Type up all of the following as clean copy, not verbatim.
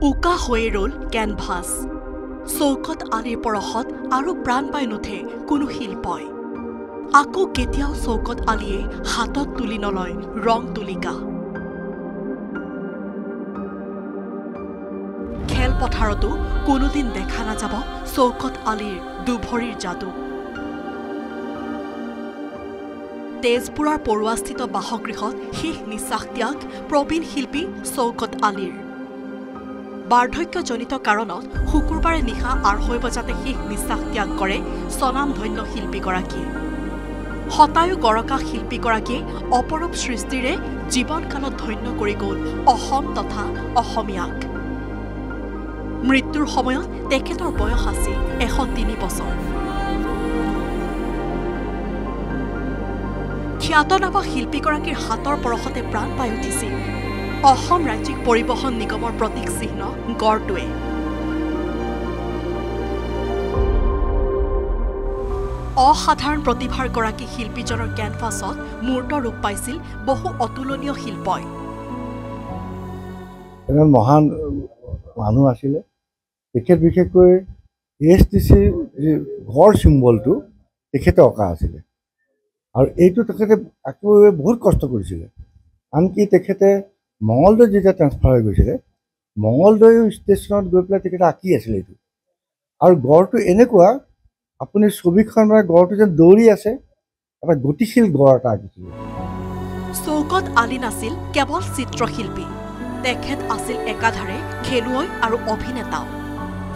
উকা হয়ে ৰল কেনভাছ চৌকত আলিৰ পৰশত আৰু প্ৰাণ পাই নুঠে কোনো শিল্পই আকৌ কেতিয়াও চৌকত আলিয়ে হাতত তুলি নলয় ৰং তুলিকা খেলপথাৰতো কোনোদিন দেখা নাযাব চৌকত আলিৰ দুভৰিৰ যাদু তেজপুৰৰ পৰুৱাস্থিত বাসগৃহত শেষ নিশ্বাস ত্যাগ প্ৰবীণ শিল্পী চৌকত আলিৰ বাৰ্ধক্যজনিত কাৰণত শুকুৰবাৰে নিশা 8:30 বজাতে শেষ নিশ্বাস ত্যাগ কৰে স্বনামধন্য শিল্পীগৰাকীয়ে শতায়ু গৰকা শিল্পীগৰাকীয়ে অপৰূপ সৃষ্টিৰে জীৱনকালত ধন্য কৰি গ'ল অসম তথা অসমীয়াক মৃত্যুৰ সময়ত তেখেতৰ বয়স আছিল 103 বছৰ খ্যাতনামা শিল্পীগৰাকীৰ হাতৰ পৰশতে প্ৰাণ পাই উঠিছিল অসম ৰাজ্যিক পৰিবহণ নিগমৰ প্ৰতীক চিহ্ন গড়টোৱে অসাধাৰণ প্ৰতিভাৰ গৰাকী শিল্পীজনৰ কেনভাছত মূৰ্ত ৰূপ পাইছিল বহু অতুলনীয় শিল্পই এজন মহান মানুহ আছিলে তেখেত বিশেষকৈ এএছটিচিৰ ঘৰ চিম্বলটো তেখেতে অঁকা আছিলে আৰু এইটো তেখেতে আকৌ বহুত কষ্ট কৰিছিলে আনকি তেখেতে মঙলদৈ যেতিয়া ট্ৰেন্সফাৰ হৈ গৈছিলে মঙলদৈ ষ্টেচনত গৈ পেলাই তেখেতে আঁকি আছিলে এইটো আৰু গড়টো এনেকুৱা আপুনি ছবিখন মানে গড়টো যেন দৌৰি আছে এটা গতিশীল গড় এটা আঁকিছিলে চৌকত আলি নাছিল কেৱল চিত্ৰশিল্পী তেখেত আছিল একাধাৰে খেলুৱৈ আৰু অভিনেতাও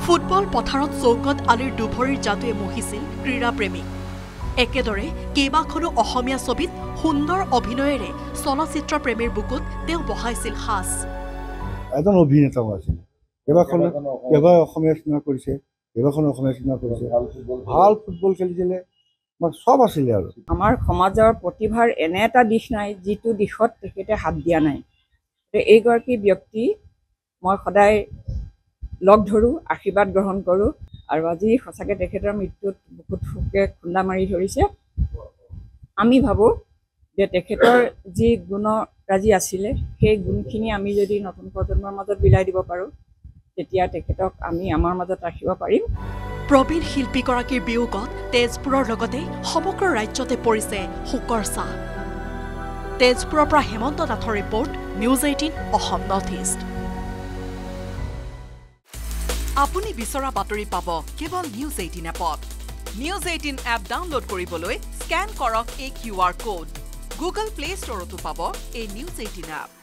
ফুটবল পথাৰত চৌকত আলিৰ দুভৰিৰ যাদুৱে মোহিছিল ক্ৰীড়াপ্ৰেমীক একেদৰে কেইবাখনো অসমীয়া ছবিত সুন্দৰ অভিনয়েৰে চলচ্চিত্ৰ প্ৰেমীৰ বুকুত তেওঁ বহাইছিল সাজ এজন অভিনেতাও আছিল কেইবা অসমীয়া চিনেমা কৰিছে কেইবাখনো অসমীয়া চিনেমা কৰিছে ভাল ফুটবল খেলিছিলে সব আছিলে আৰু আমাৰ সমাজৰ প্ৰতিভাৰ এনে এটা দিশ নাই যিটো দিশত তেখেতে হাত দিয়া নাই এইগৰাকী ব্যক্তি মই সদায় লগ ধৰোঁ আশীৰ্বাদ গ্ৰহণ কৰোঁ আৰু আজি সঁচাকৈ তেখেতৰ মৃত্যুত বুকুত শোকে খুন্দা মাৰি ধৰিছে আমি ভাবোঁ যে তেখেতৰ যি গুণৰাজি আছিলে সেই গুণখিনি আমি যদি নতুন প্ৰজন্মৰ মাজত বিলাই দিব পাৰোঁ তেতিয়া তেখেতক আমি আমাৰ মাজত ৰাখিব পাৰিম প্ৰবীণ শিল্পীগৰাকীৰ বিয়োগত তেজপুৰৰ লগতে সমগ্ৰ ৰাজ্যতে পৰিছে শোকৰ ছাঁ তেজপুৰৰ পৰা হেমন্ত নাথৰ report news 18 Assam north east আপুনি বিচৰা বাতৰি পাব কেৱল নিউজ 18 এপত নিউজ 18 এপ ডাউনলোড কৰিবলৈ স্কেন কৰক এই QR কোড গুগল প্লে ষ্টৰতো পাব এই নিউজ 18 এপ